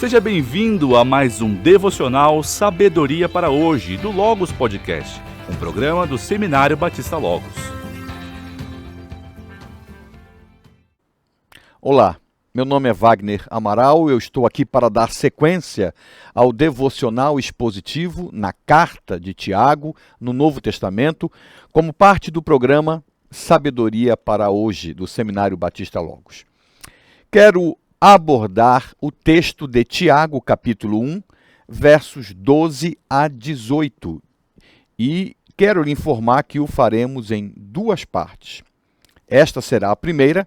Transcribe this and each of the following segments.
Seja bem-vindo a mais um devocional Sabedoria para Hoje, do Logos Podcast, um programa do Seminário Batista Logos. Olá, meu nome é Wagner Amaral, eu estou aqui para dar sequência ao devocional expositivo na Carta de Tiago, no Novo Testamento, como parte do programa Sabedoria para Hoje, do Seminário Batista Logos. Quero abordar o texto de Tiago, capítulo 1, versos 12 a 18. E quero lhe informar que o faremos em duas partes. Esta será a primeira,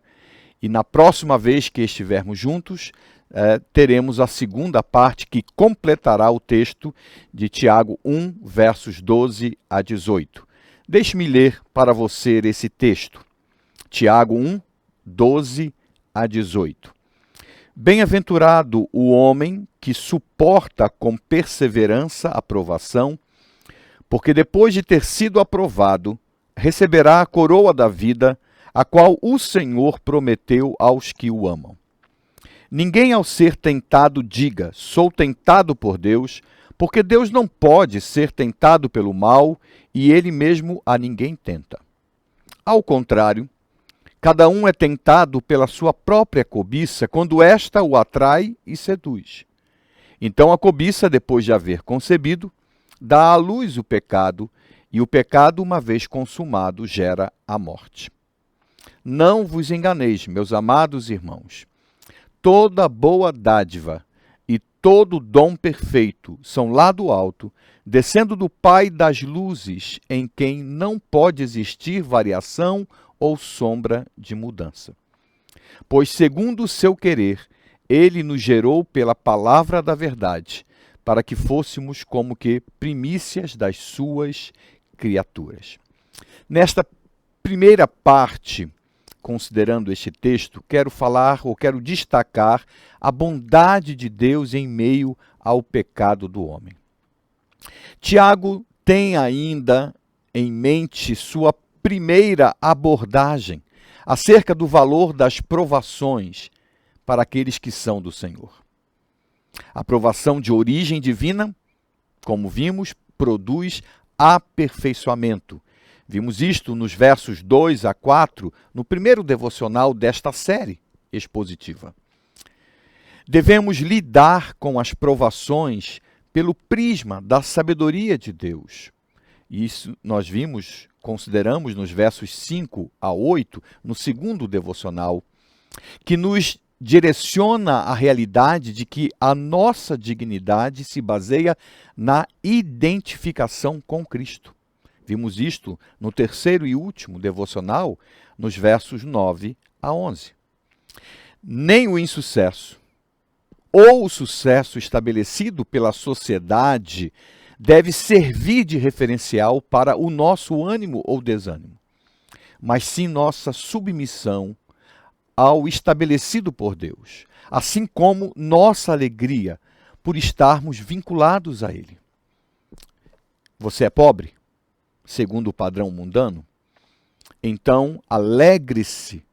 e na próxima vez que estivermos juntos, teremos a segunda parte que completará o texto de Tiago 1, versos 12 a 18. Deixe-me ler para você esse texto. Tiago 1, 12 a 18. Bem-aventurado o homem que suporta com perseverança a provação, porque depois de ter sido aprovado, receberá a coroa da vida, a qual o Senhor prometeu aos que o amam. Ninguém ao ser tentado diga, sou tentado por Deus, porque Deus não pode ser tentado pelo mal e ele mesmo a ninguém tenta. Ao contrário, cada um é tentado pela sua própria cobiça, quando esta o atrai e seduz. Então a cobiça, depois de haver concebido, dá à luz o pecado, e o pecado, uma vez consumado, gera a morte. Não vos enganeis, meus amados irmãos. Toda boa dádiva e todo dom perfeito são lá do alto, descendo do Pai das luzes, em quem não pode existir variação ou sombra de mudança. Pois, segundo o seu querer, ele nos gerou pela palavra da verdade, para que fôssemos como que primícias das suas criaturas. Nesta primeira parte, considerando este texto, quero destacar a bondade de Deus em meio ao pecado do homem. Tiago tem ainda em mente sua primeira abordagem acerca do valor das provações para aqueles que são do Senhor. A provação de origem divina, como vimos, produz aperfeiçoamento. Vimos isto nos versos 2 a 4, no primeiro devocional desta série expositiva. Devemos lidar com as provações pelo prisma da sabedoria de Deus. Isso nós consideramos nos versos 5 a 8, no segundo devocional, que nos direciona à realidade de que a nossa dignidade se baseia na identificação com Cristo. Vimos isto no terceiro e último devocional, nos versos 9 a 11. Nem o insucesso ou o sucesso estabelecido pela sociedade deve servir de referencial para o nosso ânimo ou desânimo, mas sim nossa submissão ao estabelecido por Deus, assim como nossa alegria por estarmos vinculados a Ele. Você é pobre, segundo o padrão mundano? Então, alegre-se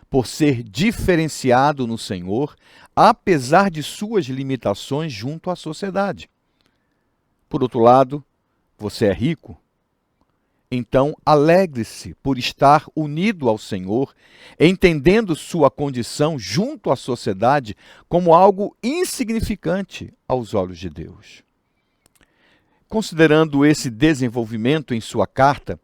por ser diferenciado no Senhor, apesar de suas limitações junto à sociedade. Por outro lado, você é rico? Então, alegre-se por estar unido ao Senhor, entendendo sua condição junto à sociedade como algo insignificante aos olhos de Deus. Considerando esse desenvolvimento em sua carta,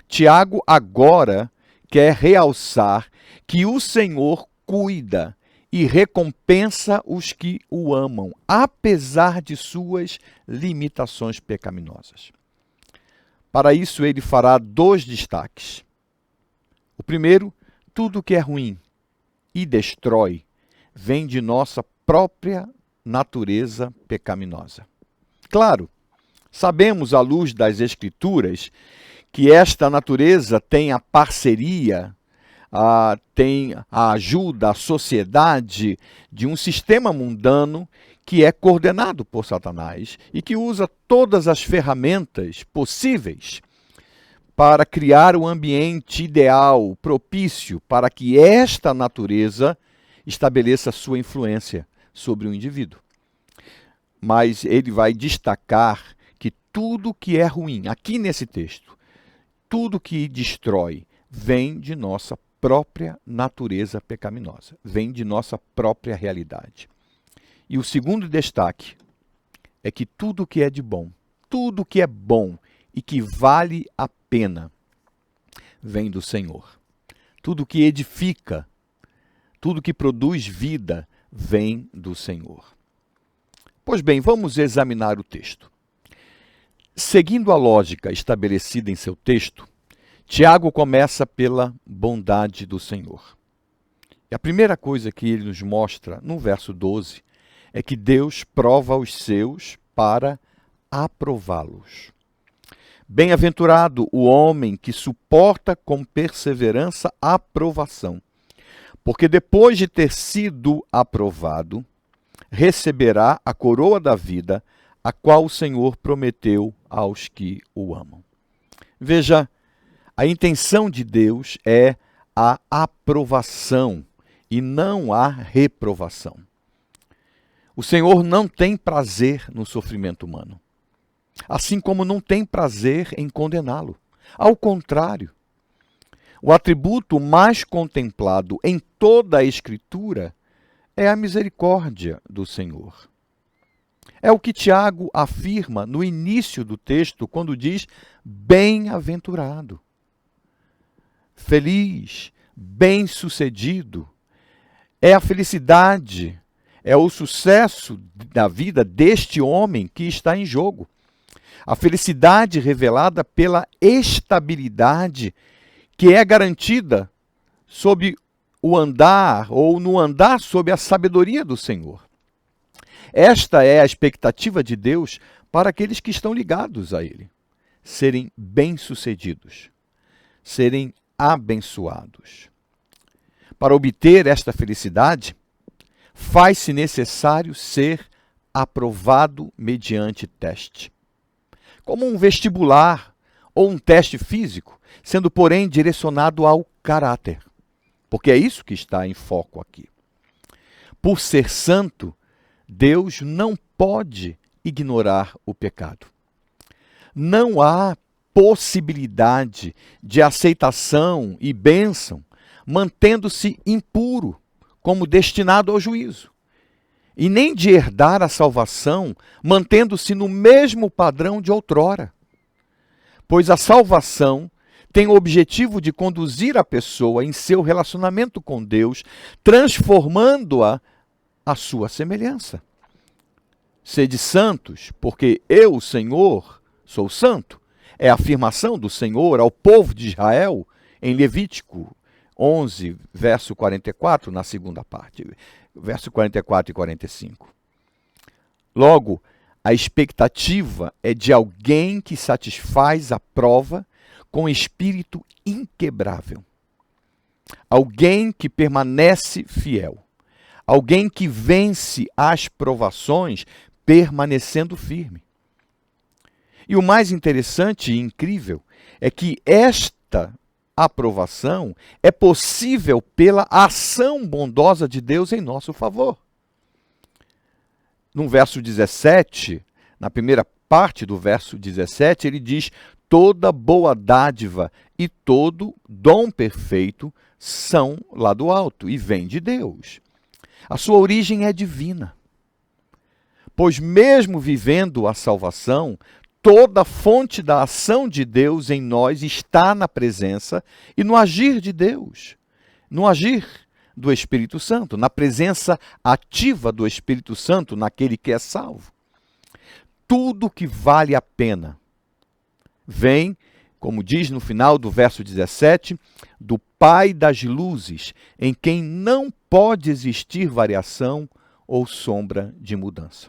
Tiago agora quer realçar que o Senhor cuida e recompensa os que o amam, apesar de suas limitações pecaminosas. Para isso, ele fará dois destaques. O primeiro, tudo que é ruim e destrói vem de nossa própria natureza pecaminosa. Claro, sabemos à luz das Escrituras que esta natureza tem a parceria, tem a ajuda, a sociedade de um sistema mundano que é coordenado por Satanás e que usa todas as ferramentas possíveis para criar o ambiente ideal, propício para que esta natureza estabeleça sua influência sobre o indivíduo. mas ele vai destacar que tudo que é ruim, aqui nesse texto, tudo que destrói, vem de nossa própria natureza pecaminosa, vem de nossa própria realidade. E o segundo destaque é que tudo que é de bom, tudo que é bom e que vale a pena, vem do Senhor. Tudo que edifica, tudo que produz vida, vem do Senhor. Pois bem, vamos examinar o texto. Seguindo a lógica estabelecida em seu texto, Tiago começa pela bondade do Senhor. E a primeira coisa que ele nos mostra no verso 12 é que Deus prova os seus para aprová-los. Bem-aventurado o homem que suporta com perseverança a provação, porque depois de ter sido aprovado, receberá a coroa da vida, a qual o Senhor prometeu aos que o amam. Veja, a intenção de Deus é a aprovação e não a reprovação. O Senhor não tem prazer no sofrimento humano, assim como não tem prazer em condená-lo. Ao contrário, o atributo mais contemplado em toda a Escritura é a misericórdia do Senhor. É o que Tiago afirma no início do texto, quando diz bem-aventurado, feliz, bem-sucedido. É a felicidade, é o sucesso da vida deste homem que está em jogo. A felicidade revelada pela estabilidade que é garantida sob o andar ou no andar sob a sabedoria do Senhor. Esta é a expectativa de Deus para aqueles que estão ligados a Ele. Serem bem-sucedidos, serem abençoados. Para obter esta felicidade, faz-se necessário ser aprovado mediante teste. Como um vestibular ou um teste físico, sendo, porém, direcionado ao caráter. Porque é isso que está em foco aqui. Por ser santo, Deus não pode ignorar o pecado. Não há possibilidade de aceitação e bênção mantendo-se impuro, como destinado ao juízo. E nem de herdar a salvação mantendo-se no mesmo padrão de outrora. Pois a salvação tem o objetivo de conduzir a pessoa em seu relacionamento com Deus, transformando-a à sua semelhança. Sede santos, porque eu, Senhor, sou santo. É a afirmação do Senhor ao povo de Israel em Levítico 11, verso 44, na segunda parte, verso 44 e 45. Logo, a expectativa é de alguém que satisfaz a prova com espírito inquebrável. Alguém que permanece fiel. Alguém que vence as provações permanecendo firme. E o mais interessante e incrível é que esta aprovação é possível pela ação bondosa de Deus em nosso favor. No verso 17, na primeira parte do verso 17, ele diz: toda boa dádiva e todo dom perfeito são lá do alto e vêm de Deus. A sua origem é divina. Pois mesmo vivendo a salvação, toda a fonte da ação de Deus em nós está na presença e no agir de Deus, no agir do Espírito Santo, na presença ativa do Espírito Santo naquele que é salvo. Tudo que vale a pena vem, como diz no final do verso 17, do Pai das luzes, em quem não pode existir variação ou sombra de mudança.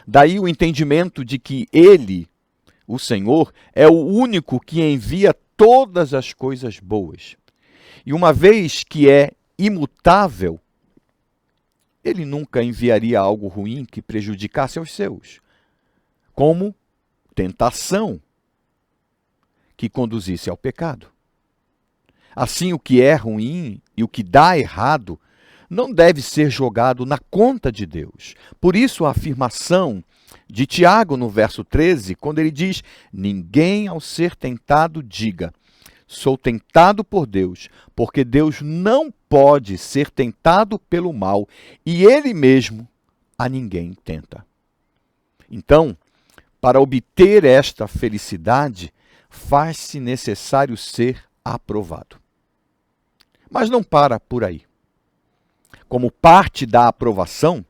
Daí o entendimento de que Ele, o Senhor, é o único que envia todas as coisas boas. E uma vez que é imutável, Ele nunca enviaria algo ruim que prejudicasse aos seus, como tentação que conduzisse ao pecado. Assim, o que é ruim e o que dá errado não deve ser jogado na conta de Deus. Por isso a afirmação de Tiago no verso 13, quando ele diz: ninguém ao ser tentado diga, sou tentado por Deus, porque Deus não pode ser tentado pelo mal, e ele mesmo a ninguém tenta. Então, para obter esta felicidade, faz-se necessário ser aprovado. Mas não para por aí. Como parte da aprovação,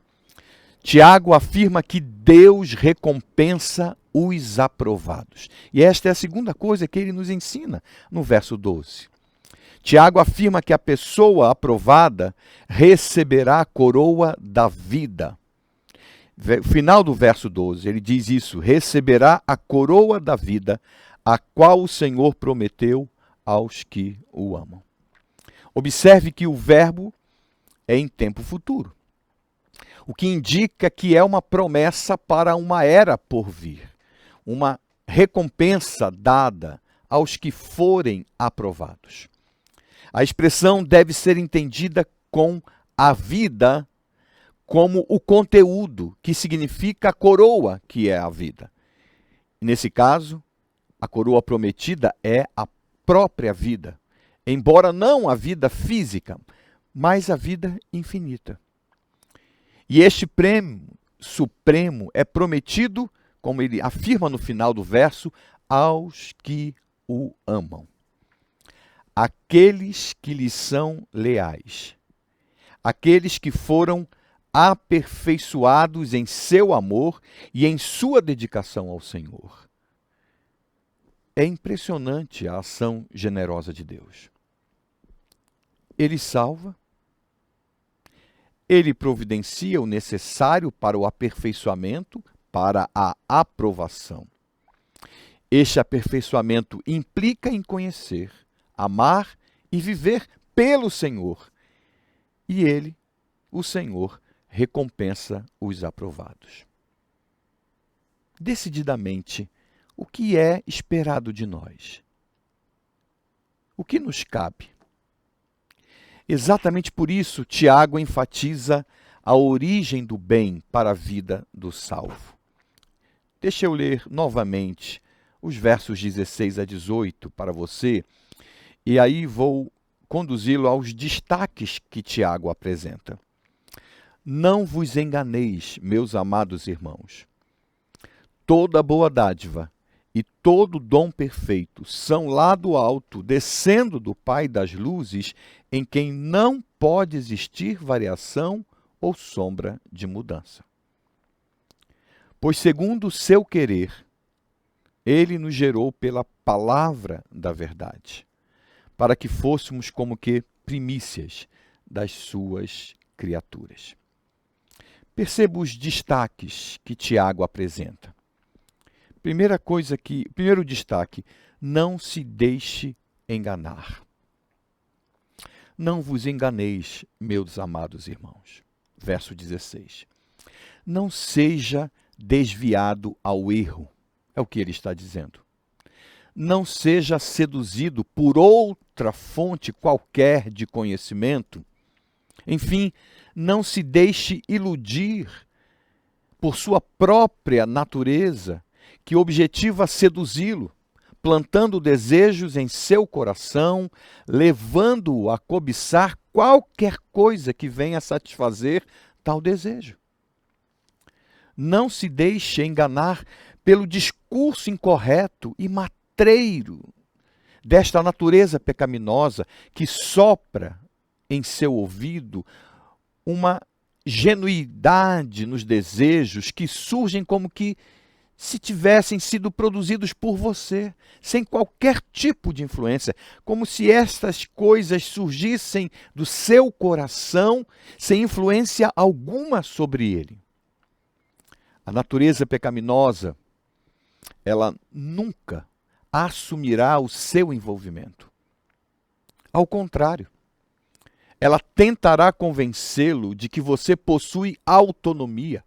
Tiago afirma que Deus recompensa os aprovados. E esta é a segunda coisa que ele nos ensina no verso 12. Tiago afirma que a pessoa aprovada receberá a coroa da vida. Final do verso 12, ele diz isso: receberá a coroa da vida, a qual o Senhor prometeu aos que o amam. Observe que o verbo é em tempo futuro, o que indica que é uma promessa para uma era por vir, uma recompensa dada aos que forem aprovados. A expressão deve ser entendida com a vida como o conteúdo, que significa a coroa, que é a vida. Nesse caso, a coroa prometida é a própria vida, embora não a vida física, mas a vida infinita. E este prêmio supremo é prometido, como ele afirma no final do verso, aos que o amam. Aqueles que lhe são leais. Aqueles que foram aperfeiçoados em seu amor e em sua dedicação ao Senhor. É impressionante a ação generosa de Deus. Ele salva, ele providencia o necessário para o aperfeiçoamento, para a aprovação. Este aperfeiçoamento implica em conhecer, amar e viver pelo Senhor. E ele, o Senhor, recompensa os aprovados. Decididamente, o que é esperado de nós? O que nos cabe? Exatamente por isso, Tiago enfatiza a origem do bem para a vida do salvo. Deixa eu ler novamente os versos 16 a 18 para você, e aí vou conduzi-lo aos destaques que Tiago apresenta. Não vos enganeis, meus amados irmãos. Toda boa dádiva e todo dom perfeito são lá do alto, descendo do Pai das luzes, em quem não pode existir variação ou sombra de mudança. Pois segundo o seu querer, ele nos gerou pela palavra da verdade, para que fôssemos como que primícias das suas criaturas. Perceba os destaques que Tiago apresenta. Primeiro destaque, não se deixe enganar. Não vos enganeis, meus amados irmãos. Verso 16. Não seja desviado ao erro, é o que ele está dizendo. Não seja seduzido por outra fonte qualquer de conhecimento. Enfim, não se deixe iludir por sua própria natureza, que objetiva seduzi-lo, plantando desejos em seu coração, levando-o a cobiçar qualquer coisa que venha a satisfazer tal desejo. Não se deixe enganar pelo discurso incorreto e matreiro desta natureza pecaminosa que sopra em seu ouvido uma genuidade nos desejos que surgem como que se tivessem sido produzidos por você, sem qualquer tipo de influência, como se estas coisas surgissem do seu coração, sem influência alguma sobre ele. A natureza pecaminosa, ela nunca assumirá o seu envolvimento. Ao contrário, ela tentará convencê-lo de que você possui autonomia,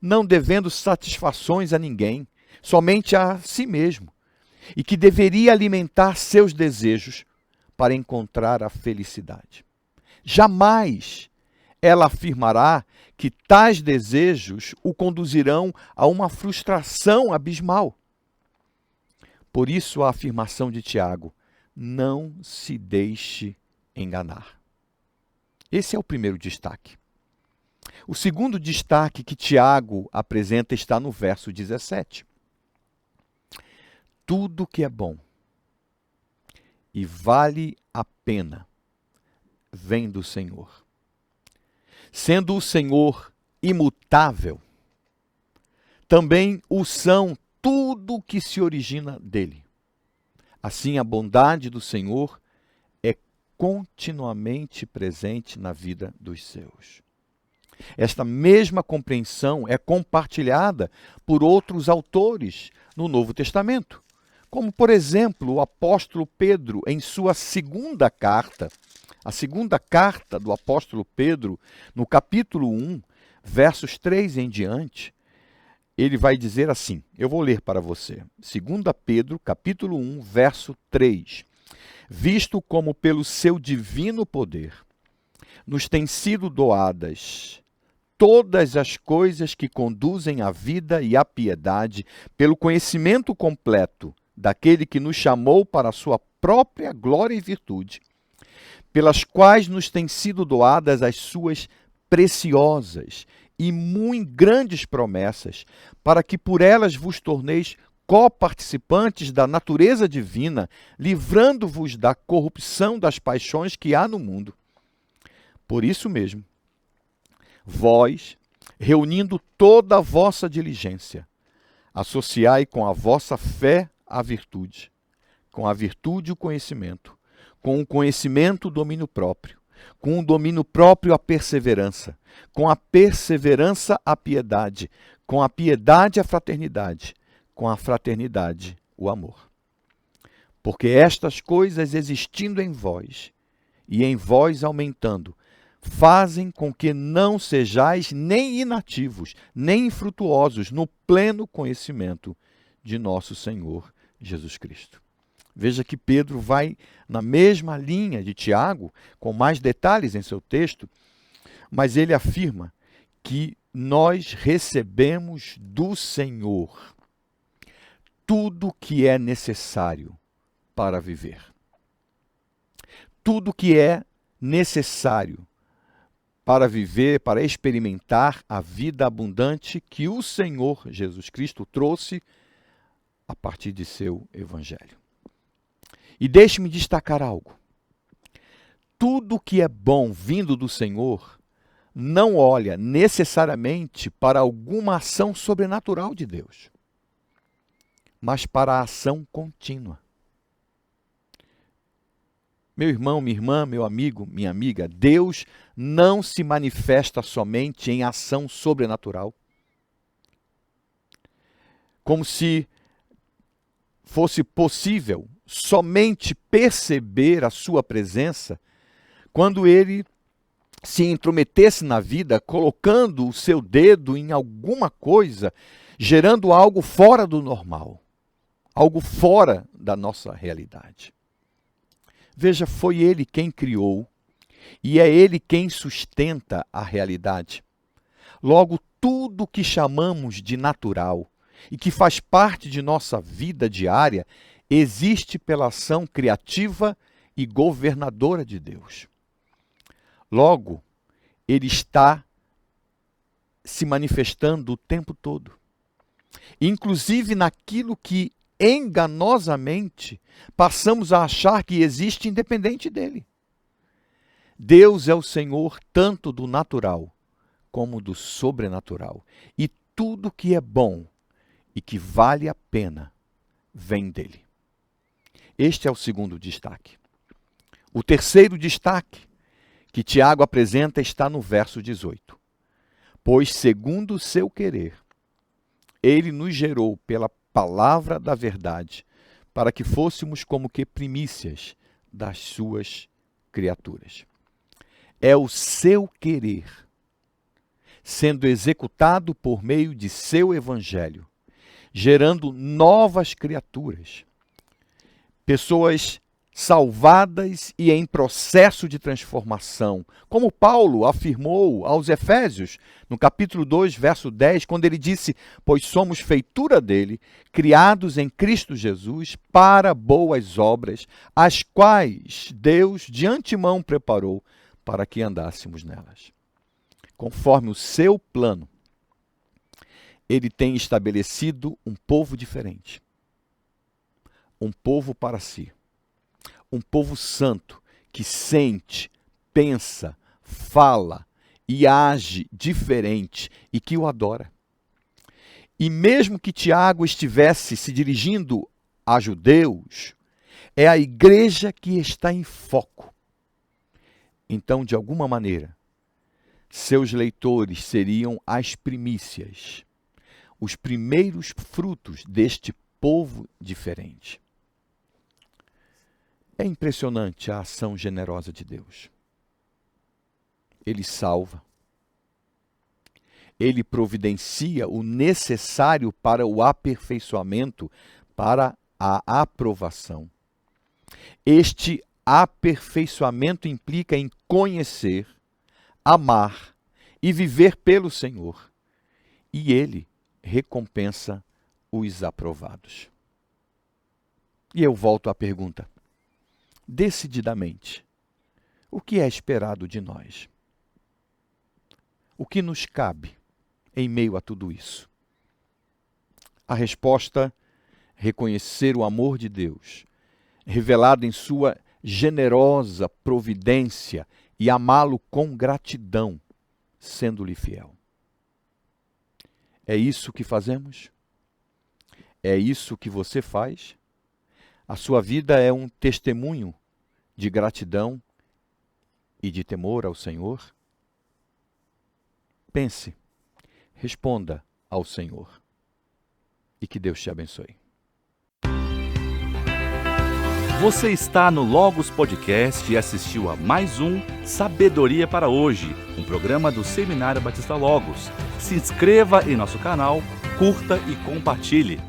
não devendo satisfações a ninguém, somente a si mesmo, e que deveria alimentar seus desejos para encontrar a felicidade. Jamais ela afirmará que tais desejos o conduzirão a uma frustração abismal. Por isso a afirmação de Tiago: não se deixe enganar. Esse é o primeiro destaque. O segundo destaque que Tiago apresenta está no verso 17. Tudo que é bom e vale a pena vem do Senhor. Sendo o Senhor imutável, também o são tudo que se origina dele. Assim, a bondade do Senhor é continuamente presente na vida dos seus. Esta mesma compreensão é compartilhada por outros autores no Novo Testamento, como, por exemplo, o apóstolo Pedro, em sua segunda carta, a segunda carta do apóstolo Pedro, no capítulo 1, versos 3 em diante, ele vai dizer assim, eu vou ler para você, 2 Pedro, capítulo 1, verso 3, visto como pelo seu divino poder nos têm sido doadas todas as coisas que conduzem à vida e à piedade, pelo conhecimento completo daquele que nos chamou para a sua própria glória e virtude, pelas quais nos têm sido doadas as suas preciosas e muito grandes promessas, para que por elas vos torneis coparticipantes da natureza divina, livrando-vos da corrupção das paixões que há no mundo. Por isso mesmo, vós, reunindo toda a vossa diligência, associai com a vossa fé a virtude, com a virtude o conhecimento, com o conhecimento o domínio próprio, com o domínio próprio a perseverança, com a perseverança a piedade, com a piedade a fraternidade, com a fraternidade o amor. Porque estas coisas existindo em vós, e em vós aumentando, fazem com que não sejais nem inativos, nem infrutuosos no pleno conhecimento de nosso Senhor Jesus Cristo. Veja que Pedro vai na mesma linha de Tiago, com mais detalhes em seu texto, mas ele afirma que nós recebemos do Senhor tudo que é necessário para viver. Tudo que é necessário para viver, para experimentar a vida abundante que o Senhor Jesus Cristo trouxe a partir de seu Evangelho. E deixe-me destacar algo. Tudo que é bom vindo do Senhor não olha necessariamente para alguma ação sobrenatural de Deus, mas para a ação contínua. Meu irmão, minha irmã, meu amigo, minha amiga, Deus não se manifesta somente em ação sobrenatural. Como se fosse possível somente perceber a sua presença quando ele se intrometesse na vida, colocando o seu dedo em alguma coisa, gerando algo fora do normal, algo fora da nossa realidade. Veja, foi ele quem criou e é ele quem sustenta a realidade. Logo, tudo que chamamos de natural e que faz parte de nossa vida diária existe pela ação criativa e governadora de Deus. Logo, ele está se manifestando o tempo todo, inclusive naquilo que enganosamente passamos a achar que existe independente dele. Deus é o Senhor tanto do natural como do sobrenatural, e tudo que é bom e que vale a pena vem dele. Este é o segundo destaque. O terceiro destaque que Tiago apresenta está no verso 18. Pois, segundo o seu querer, ele nos gerou pela palavra da verdade, para que fôssemos como que primícias das suas criaturas. É o seu querer, sendo executado por meio de seu evangelho, gerando novas criaturas, pessoas salvadas e em processo de transformação. Como Paulo afirmou aos Efésios, no capítulo 2, verso 10, quando ele disse: pois somos feitura dele, criados em Cristo Jesus para boas obras, as quais Deus de antemão preparou para que andássemos nelas. Conforme o seu plano, ele tem estabelecido um povo diferente, um povo para si. Um povo santo que sente, pensa, fala e age diferente e que o adora. E mesmo que Tiago estivesse se dirigindo a judeus, é a igreja que está em foco. Então, de alguma maneira, seus leitores seriam as primícias, os primeiros frutos deste povo diferente. É impressionante a ação generosa de Deus. Ele salva. Ele providencia o necessário para o aperfeiçoamento, para a aprovação. Este aperfeiçoamento implica em conhecer, amar e viver pelo Senhor. E Ele recompensa os aprovados. E eu volto à pergunta. Decididamente, o que é esperado de nós? O que nos cabe em meio a tudo isso? A resposta: reconhecer o amor de Deus, revelado em sua generosa providência, e amá-lo com gratidão, sendo-lhe fiel. É isso que fazemos? É isso que você faz? A sua vida é um testemunho de gratidão e de temor ao Senhor? Pense, responda ao Senhor e que Deus te abençoe. Você está no Logos Podcast e assistiu a mais um Sabedoria para Hoje, um programa do Seminário Batista Logos. Se inscreva em nosso canal, curta e compartilhe.